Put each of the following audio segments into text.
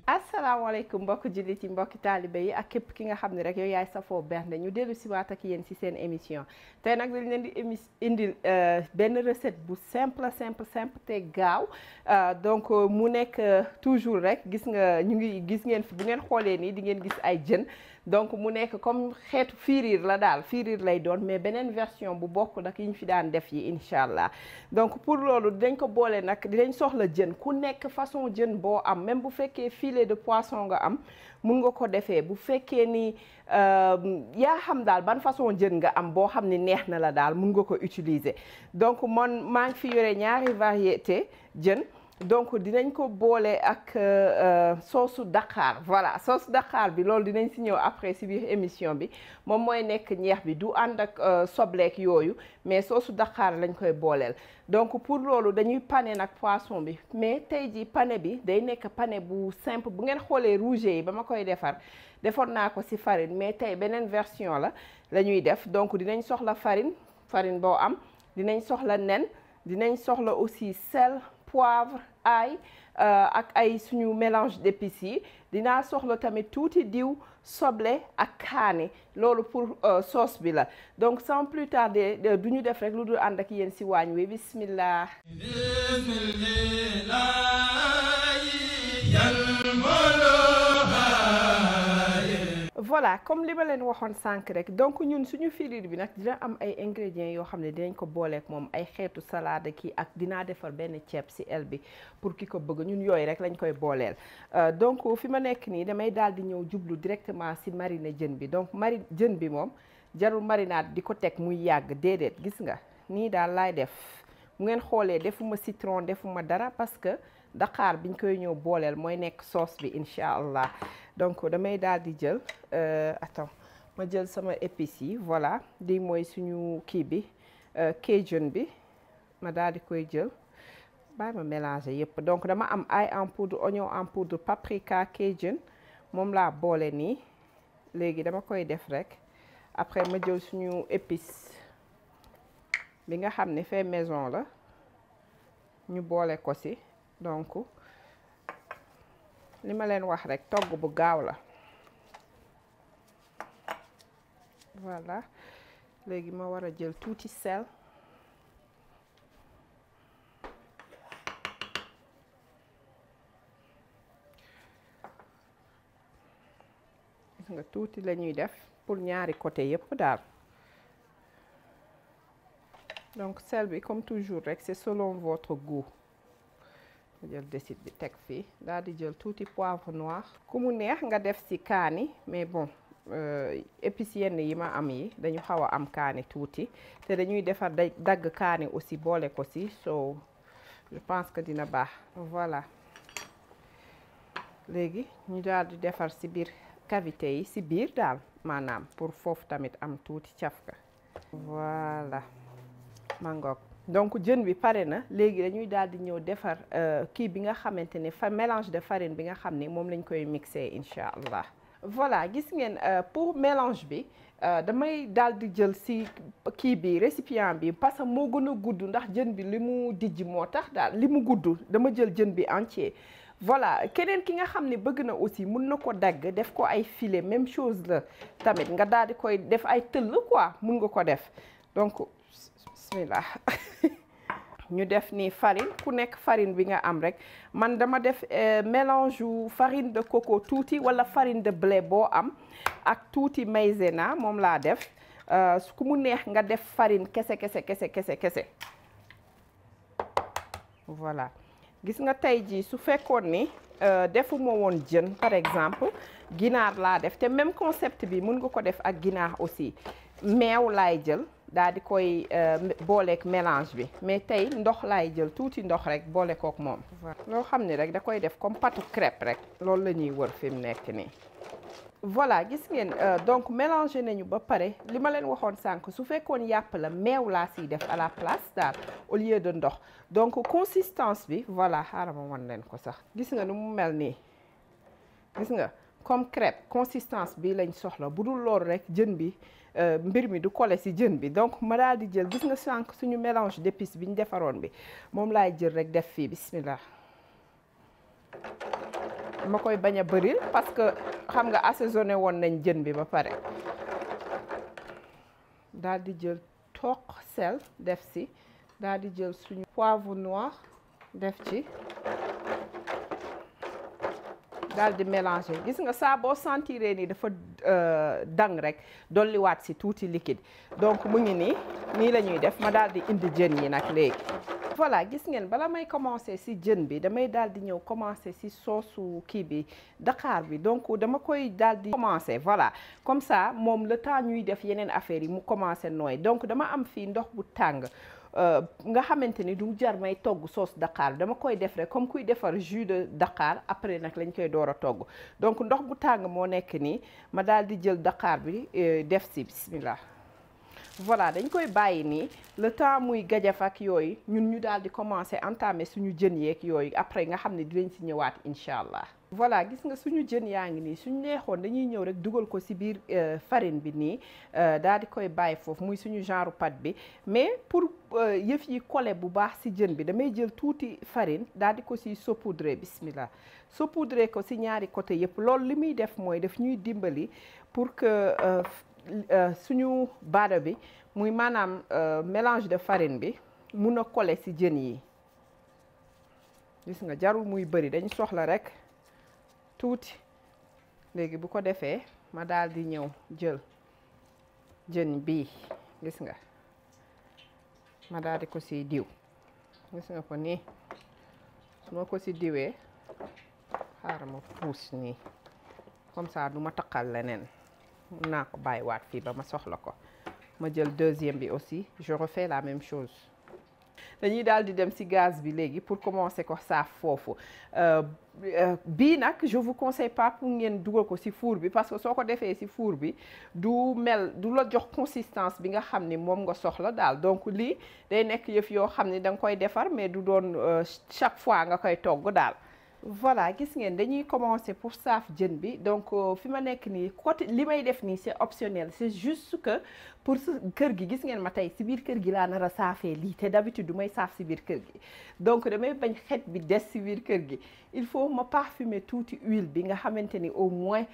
asalaamaaleykum mbokki jullit yi mbokki taalibe yi ak képp ki nga xam ne rek yow yaay safoo bernde ñu dellu si waat ak yéen si seen émission tey nag dañ leen di indil benn recette bu simple te gaaw donc mu nekk toujours rek gis ngeen fi bu ngeen xoolee nii di ngeen gis ay jën donc mu nekk comme xeetu firiir la daal firiir lay doon mais beneen version bu bokk nag yi ñu fi daan def yi incha allah donc pour loolu dinañ ko boole nag dinañ soxla jën ku nekk façon jën boo am même bu fekkee filet de poisson nga am mun nga ko defee bu fekkee ni yaa xam daal ban façon jën nga am boo xam ni neex na la daal mun nga ko utiliser donc man maa ngi fi yore ñaari variété jën donc dinañ ko boole ak soosu Dakar voilà soosu Dakar bi loolu dinañ si ñëw après si biir émission bi moom mooy nekk ñeex bi du ànd ak sobleek yooyu mais soosu Dakar lañ koy booleel donc pour loolu dañuy pané nag poisson bi mais tey ji pané bi day nekk pané bu simple bu ngeen xoolee rouge yi ba ma koy defoon naa ko si farine mais tey beneen version la ñuy def donc dinañ soxla farine boo am dinañ soxla nen dinañ soxla aussi sel poivre ail ak ay suñu mélange d'épices yi dinaa soxla tamit tuuti diw soble ak kaani loolu pour sauce bi la donc sans plus tarder du ñu def rek lu dul ànd ak yéen si waañ wi bismillah voilà comme li ma leen waxoon sànq rek donc ñun suñu firiir bi nag dina am ay ingrédients yoo xam ne dinañ ko booleek moom ay xeetu salade kii ak dinaa defar benn ceeb si el bi pour ki ko bëgg ñun yooyu rek lañ koy booleel donc fi ma nekk nii damay daal di ñëw jublu directement si mariner jën bi donc jën bi moom jarul marinade di ko teg muy yàgg déedéet gis nga nii daal laay def mu ngeen xoolee defuma citron defuma dara parce que Dakar biñ koy ñëw booleel mooy nekk sauce bi incha allah donc damay daal di jël ma jël sama épices yi voilà di mooy suñu kii bi cajun bi ma daal di koy jël bàyyi ma mélanger yëpp donc dama am ail en poudre oignon en poudre paprika cajun moom laa boole nii léegi dama koy def rek après ma jël suñu épice bi nga xam ne fait maison la ñu boole ko ci donc li ma leen wax rek togg bu gaaw la voilà léegi ma war a jël tuuti sel gis nga tuuti la ñuy def pour ñaari côté yépp daal donc sel bi comme toujours rek c'est selon votre goût jël desit bi teg fii daal di jël tuuti poivre noir ku mu neex nga def ci kaani mais bon épices yenn yi ma am yi dañu xaw a am kaani tuuti te dañuy defar dagg kaani aussi boole ko ci so je pense que dina baax voilà léegi ñu daal di defar ci biir cavité yi ci biir daal maanaam pour foofu tamit am tuuti cafka voilà mangoog donc jën bi pare na léegi dañuy daal di ñëw defar kii bi nga xamante ne mélange de farine bi nga xam ne moom lañ koy mixer incha allah voilà gis ngeen pour mélange bi damay daal di jël ci kii bi récipient bi parce que moo gën a gudd ndax jën bi li mu dijj moo tax daal li mu gudd dama jël jën bi entier voilà keneen ki nga xam ne bëgg na aussi mun na ko dagg def ko ay filet même chose la tamit nga daal di koy def ay tëll quoi mun nga ko def donc bismillah ñu def ni farine ku nekk farine bi nga am rek man dama def mélange yu farine de coco tuuti wala farine de blé boo am ak tuuti maïzena moom laa def ku mu neex nga def farine kese voilà gis nga tey jii su fekkoon ni defuma woon jën par exemple ginaar laa def te même concept bi mun nga ko def ak ginaar aussi meew laay jël daal di koy booleek mélange bi mais tey ndox laay jël tuuti ndox rek boole kook moom loo xam ni rek da koy def comme pâte crêpe rek loolu la ñuy wër fi mu nekk nii voilà gis ngeen donc mélangé nañu ba pare li ma leen waxoon sànq su fekkoon yàpp la meew laa siy def à la place daal au lieu de ndox donc consistance bi voilà xaaral ma wan leen ko sax gis nga nu mu mel nii gis nga comme crêpe consistance bi lañ soxla bu dul loolu rek jën bi mbir mi du collé ci jën bi donc ma daal di jël gis nga sànq suñu mélange d'épices bi ñu defaroon bi moom laay jël rek def fii bismillah ma koy bañ a bëril parce que xam nga assaisonné woon nañ jën bi ba pare daal di jël toq sel def ci daal di jël suñu poivre noir def ci daal di mélanger gis nga saa boo sentiree ni dafa dang rek dolliwaat ci tuuti liquide donc mu ngi nii la ñuy def ma daal di indi jën yi nag léegi. voilà gis ngeen bala may commencer ci jën bi damay daal di ñëw commencer ci soosu kii bi Dakar bi donc dama koy daal di commencer voilà comme ça moom le temps ñuy def yeneen affaires yi mu commencer nooy donc dama am fii ndox bu tàng. nga xamante ni du jar may togg sauce Dakar dama koy def rek comme kuy defar jus de Dakar après nag lañ koy door a togg donc ndox bu tàng moo nekk nii ma daal di jël Dakar bi def ci bismillah voilà dañ koy bàyyi nii le temps muy gajaf ak yooyu ñun ñu daal di commencer entamer suñu jën yeeg yooyu après nga xam ne dinañ ci ñëwaat incha allah. voilà gis nga suñu jën yaa ngi nii suñu neexoon dañuy ñëw rek dugal ko ci biir farine bi nii daal di koy bàyyi foofu muy suñu genre pâte bi mais pour yëf yi collé bu baax ci jën bi damay jël tuuti farine daal di ko ci saupoudrer bismillah saupoudrer ko ci ñaari côté yëpp loolu li muy def mooy daf ñuy dimbali pour que suñu baado bi muy maanaam mélange de farine bi mun a collé ci jën yi gis nga jarul muy bëri dañu soxla rek tuuti léegi bu ko defee ma daal di ñëw jël jën bii gis nga ma daal di ko ci diw gis nga ko nii moo ko ci diwee xaaral ma puus nii comme ça du ma taqal leneen mun naa ko bàyyiwaat fii ba ma soxla ko ma jël deuxième bi aussi je refais la même chose dañuy daal di dem ci gaz bi léegi pour commencer ko saaf foofu bii nag je vous conseille pas pour ngeen dugal ko ci four bi parce que soo ko defee ci four bi du la jox consistance bi nga xam ni moom nga soxla daal donc lii day nekk yëf yoo xam ni da nga koy defar mais du doon chaque fois nga koy togg daal. voilà gis ngeen dañuy commencer pour saaf jën bi donc fi ma nekk nii côté li may def nii c'est optionnel c'est juste que pour kër gi gis ngeen ma tey ci biir kër gi laa nar a saafee lii te d'habitude du may saaf ci biir kër gi donc damay bañ xet bi des ci biir kër gi il faut ma parfumer tuuti huile bi nga xamante ni au moins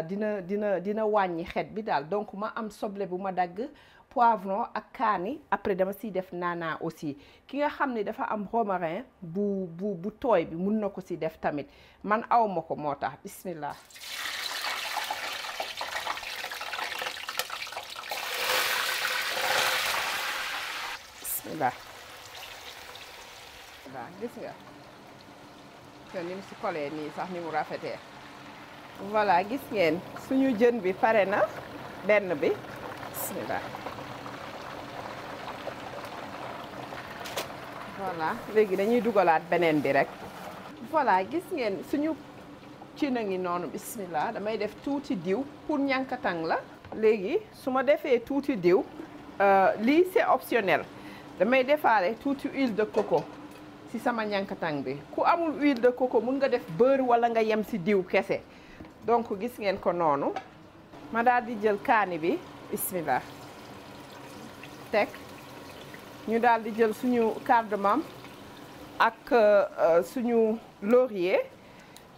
dina wàññi xet bi daal donc ma am soble bu ma dagg poivron ak kaani après dama siy def naana aussi ki nga xam ne dafa am romarin bu tooy bi mun na ko si def tamit man aw ma ko moo tax bismillah bismillah waaw gis nga te ni mu si kolee nii sax ni mu rafetee voilà gis ngeen suñu jën bi pare na benn bi bismillah voilà léegi dañuy dugalaat beneen bi rek voilà gis ngeen suñu ci na ngi noonu bismillah damay def tuuti diw pour ñankatang la léegi su ma defee tuuti diw lii c'est optionnel damay defaale tuuti huile de coco ci sama ñankatang bi ku amul huile de coco mun nga def beurre wala nga yem ci diw kese donc gis ngeen ko noonu ma daal di jël kaani bi bismillah teg ñu daal di jël suñu cardamome ak suñu laurier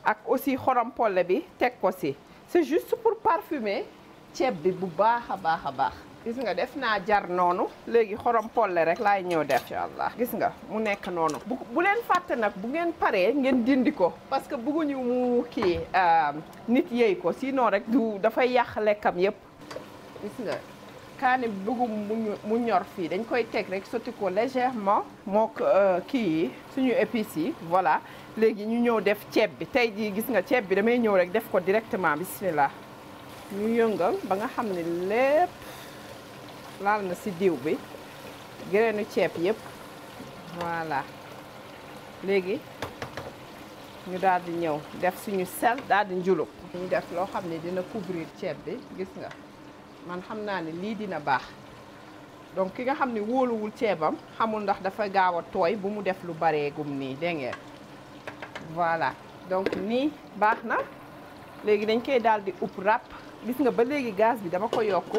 ak aussi xorom polle bi teg ko ci c'est juste pour parfumer ceeb bi bu baax a baax a baax gis nga def naa jar noonu léegi xorom polle rek laay ñëw def incha allah gis nga mu nekk noonu bu leen fàtte nag bu ngeen paree ngeen dindi ko parce que bëgguñu mu kii nit yëy ko sinon rek du dafay yàq lekkam yépp gis nga kaani bi bëggum mu ñor fii dañ koy teg rek sotti ko légèrement mook kii yi suñu épices yi voilà léegi ñu ñëw def ceeb bi tey jii gis nga ceeb bi damay ñëw rek def ko directement bismillah ñu yëngal ba nga xam ne lépp laal na ci diw bi grainu ceeb yépp voilà léegi ñu daal di ñëw def suñu sel daal di njulub ñu def loo xam ne dina couvrir ceeb bi gis nga man xam naa ne lii dina baax donc ki nga xam ne wóoluwul ceebam xamul ndax dafa gaaw a tooy bu mu def lu bareegum nii dégg ngeen voilà donc nii baax na léegi dañ koy daal di upp ràpp. Gis nga ba léegi gaz bi dama ko yokk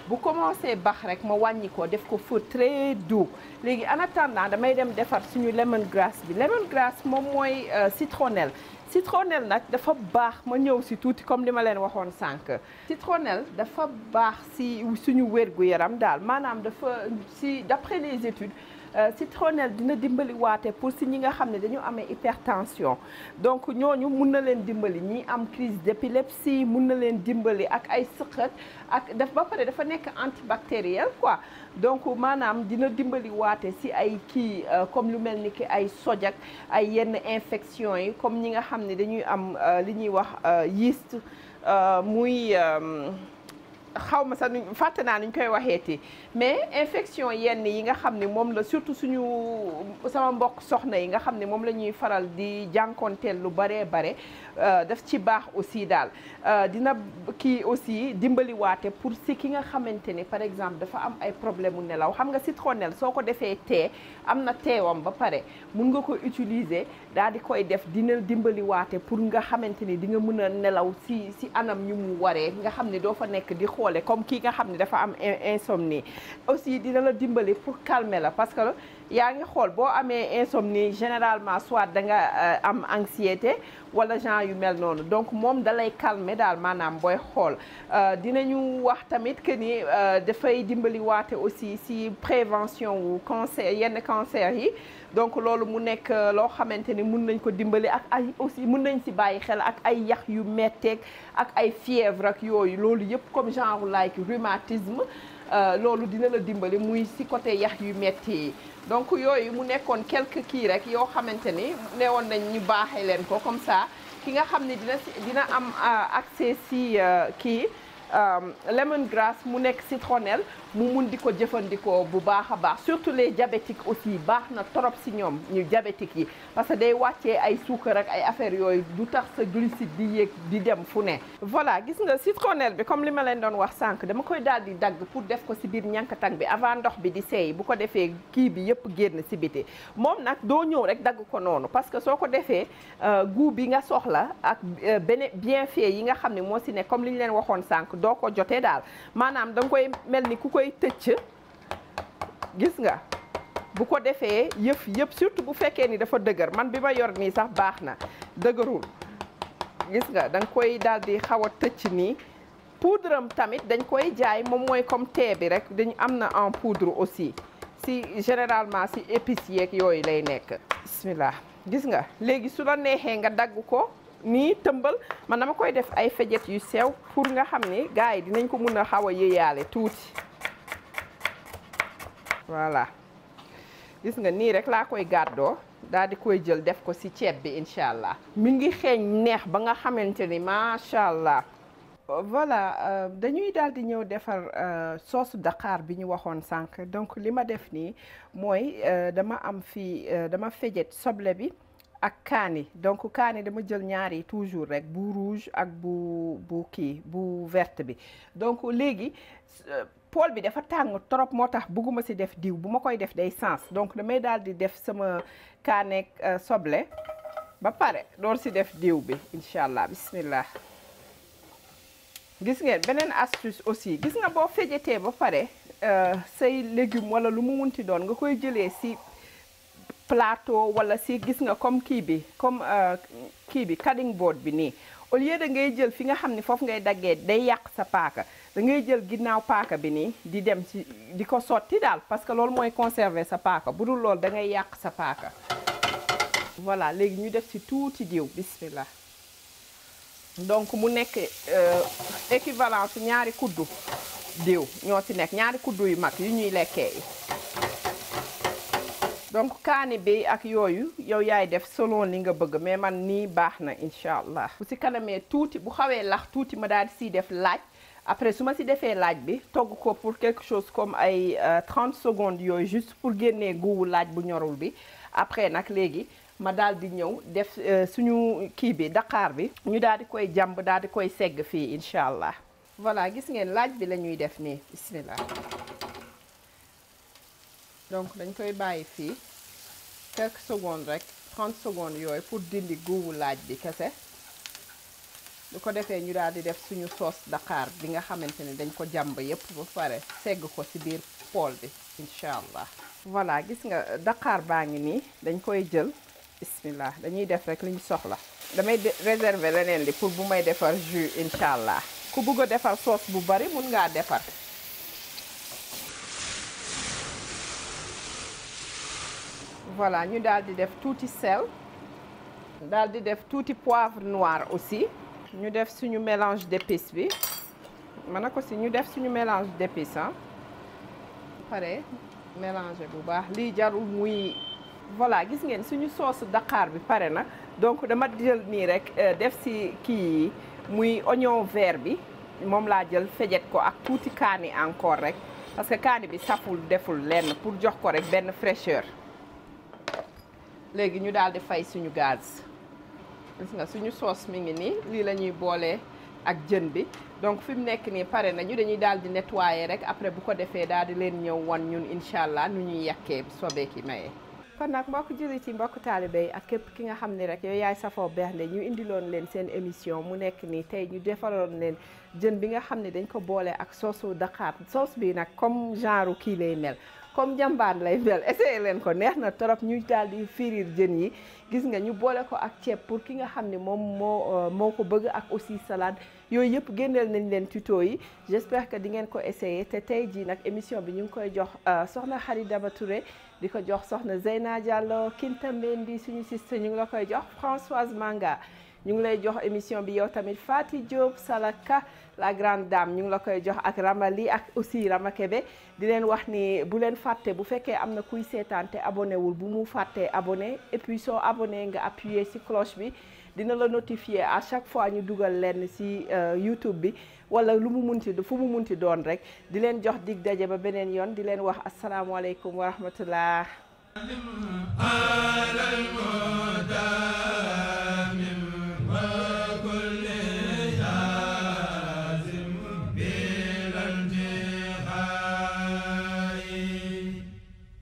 bu commencé bax rek ma wàññi ko def ko feu très doux. léegi en attendant damay dem defar suñu lemongrass bi. Lemongrass moom mooy citronnelle. Citronnelle nag dafa baax ma ñëw si tuuti comme li ma leen waxoon sànq. Citronnelle dafa baax si suñu wér-gu-yaram daal maanaam dafa si d'après les études. Citronnelle dina dimbali waate pour si ñi nga xam ne dañu amee hypertension donc ñooñu mun na leen dimbali ñi am crise d'épilepsie mun na leen dimbali ak ay sëqët ak ba pare dafa nekk antibactériel quoi donc maanaam dina dimbali waate si ay kii comme lu mel ni ki ay sojak ay yenn infection yi comme ñi nga xam ne dañuy am li ñuy wax yeast muy xaw ma sax fàtte naa nuñ koy waxeeti mais infection yenn yi nga xam ne moom la surtout suñu sama mbokk soxna yi nga xam ne moom la ñuy faral di jànkonteel lu baree bare daf ci baax aussi daal dina kii aussi dimbali waate pour si ki nga xamante ni par exemple dafa am ay problème mu nelaw xam nga citronnelle soo ko defee tee am na teewam ba pare mun nga ko utiliser daal di koy def dina dimbali waate pour nga xamante ni di nga mën a nelaw si anam ñu mu waree nga xam ne doo fa nekk di xoole comme kii nga xam ne dafa am insomnie aussi dina la dimbali pour calmer la parce que yaa ngi xool boo amee insomnie généralement soit da nga am anxiété wala genre yu mel noonu donc moom dalay calmer daal maanaam booy xool dinañu wax tamit que ni dafay dimbali waate aussi si prévention wu cancer yenn cancer yi donc loolu mu nekk loo xamante ni mun nañ ko dimbali ak ay aussi mun nañ si bàyyi xel ak ay yax yu metteeg ak ay fièvre ak yooyu loolu yëpp comme genre like rhumatisme loolu dina la dimbali muy si côté yax yu metti yi donc yooyu mu nekkoon quelques kii rek yoo xamante ni newoon nañ ñu baaxee leen ko comme ça ki nga xam ne dina am accès si kii lemongrass mu nekk citronnelle mu mun di ko jëfandikoo bu baax a baax surtout les diabétiques aussi baax na trop si ñoom ñu diabétiques yi parce que day wàccee ay suukar ak ay affaires yooyu du tax sa glucide di yéeg di dem fu ne. voilà gis nga citronnelle bi comme li ma leen doon wax sànq dama koy daal di dagg pour def ko si biir ñànkatang bi avant ndox bi di seey bu ko defee kii bi yëpp génn si biti moom nag doo ñëw rek dagg ko noonu parce que soo ko defee goût bi nga soxla ak bienfait yi nga xam ne moo si ne comme li ñu leen waxoon sànq doo ko jotee daal maanaam da nga koy mel ni ku koy tëcc gis nga bu ko defee yëpp surtout bu fekkee ni dafa dëgër man bi ma yor nii sax baax na dëgërul gis nga da nga koy daal di xaw a tëcc nii poudre am tamit dañ koy jaay moom mooy comme thé bi rek dañu am na en poudre aussi si généralement si épices yeeg yooyu lay nekk bismillah gis nga léegi su la neexee nga dagg ko nii tëmbal man dama koy def ay fejet yu sew pour nga xam ni gars yi dinañ ko mun a xaw a yëyaale tuuti voilà gis nga nii rek laa koy gàddoo daal di koy jël def ko ci ceeb bi incha allah mi ngi xeeñ neex ba nga xamante ni macha allah. voilà dañuy daal di ñëw defar sauce Dakar bi ñu waxoon sànq donc li ma def nii mooy dama am fii dama fejet soble bi ak kaani donc kaani dama jël ñaari toujours rek bu rouge ak bu kii bu verte bi donc léegi pool bi dafa tàng trop moo tax bëgguma ci def diw bu ma koy def day sens donc damay daal di def sama kaaneeg soble ba pare door ci def diw bi incha allah bismillah gis ngeen beneen astuce aussi gis nga boo fejetee ba pare say légumes wala lu mu munti doon nga koy jëlee ci plateau wala si gis nga comme kii bi comme kii bi cutting board bi nii au lieu de ngay jël fi nga xam ne foofu ngay daggee day yàq sa paaka da ngay jël ginnaaw paaka bi nii di dem ci di ko sotti daal parce que loolu mooy conserver sa paaka bu dul loolu da ngay yàq sa paaka. voilà léegi ñu def ci tuuti diw bismillah donc mu nekk équivalent su ñaari kuddu diw ñoo ci nekk ñaari kuddu yu mag yu ñuy lekkee yi. donc kaani bi ak yooyu yow yaay def selon li nga bëgg mais man nii baax na incha allah bu ci kanamee tuuti bu xawee lax tuuti ma daal di siy def laaj après su ma ci defee laaj bi togg ko pour quelque chose comme ay 30 secondes yooyu juste pour génnee guuwu laaj bu ñorul bi après nag léegi ma daal di ñëw def suñu kii bi Dakar bi ñu daal di koy jàmb daal di koy segg fii incha allah. voilà gis ngeen laaj bi la ñuy def nii bismillah donc dañ koy bàyyi fii quelques secondes rek 30 secondes yooyu pour dindi guuwu laaj bi kese bu ko defee ñu daal di def suñu sauce Dakar bi nga xamante ne dañ ko jàmb yépp ba pare segg ko ci biir pool bi incha allah. voilà gis nga Dakar baa ngi nii dañ koy jël bismillah dañuy def rek li ñu soxla. damay réserver leneen li pour bu may defar jus incha allah ku bëgg a defar sauce bu bari mun ngaa defar. voilà ñu daal di def tuuti sel daal di def tuuti poivre noir aussi. ñu def suñu mélange d'épices bi mën na ko si ñu def suñu mélange d'épices ah pare mélanger bu baax lii jarul muy voilà gis ngeen suñu sauce Dakar bi pare na donc dama jël nii rek def si kii yi muy oignon vert bi moom laa jël fejet ko ak tuuti kaani encore rek parce que kaani bi saful deful lenn pour jox ko rek benn fraîcheur léegi ñu daal di fay suñu gaz. gis nga suñu sauce mi ngi nii lii la ñuy boolee ak jën bi donc fi mu nekk nii pare nañu dañuy daal di nettoyer rek après bu ko defee daal di leen ñëw wan ñun incha allah nu ñuy yàkkee sobee ki mayee. kon nag mbokk jullit yi mbokk taalibe yi ak képp ki nga xam ne rek yow yaay safoo bernde ñu indiloon leen seen émission mu nekk nii tey ñu defaloon leen jën bi nga xam ne dañ ko boole ak sauce Dakar sauce bi nag comme genre kii lay mel. comme jàmbaan lay mel essayé leen ko neex na trop ñu daal di firir jën yi gis nga ñu boole ko ak ceeb pour ki nga xam ne moom moo ko bëgg ak aussi salade yooyu yëpp génneel nañ leen tuto yi j'espère que di ngeen ko essayé te tey jii nag émission bi ñu ngi koy jox soxna Khady Daba Touré di ko jox soxna Zeyna Diallo Kinta Mbendi suñu sister ñu ngi la koy jox Françoise Manga ñu ngi lay jox émission bi yow tamit Fati Diop Salaka la grande dame ñu ngi la koy jox ak Ramali ak aussi Rama Kebe di leen wax ni bu leen fàtte bu fekkee am na kuy seetaan te abonné wul bu mu fàttee abonné et puis soo abonné nga appuyer ci cloche bi dina la notifier à chaque fois ñu dugal leen ci YouTube bi wala lu mu munti fu mu munti doon rek di leen jox dig daje ba beneen yoon di leen wax asalaamaaleykum wa rahmatullah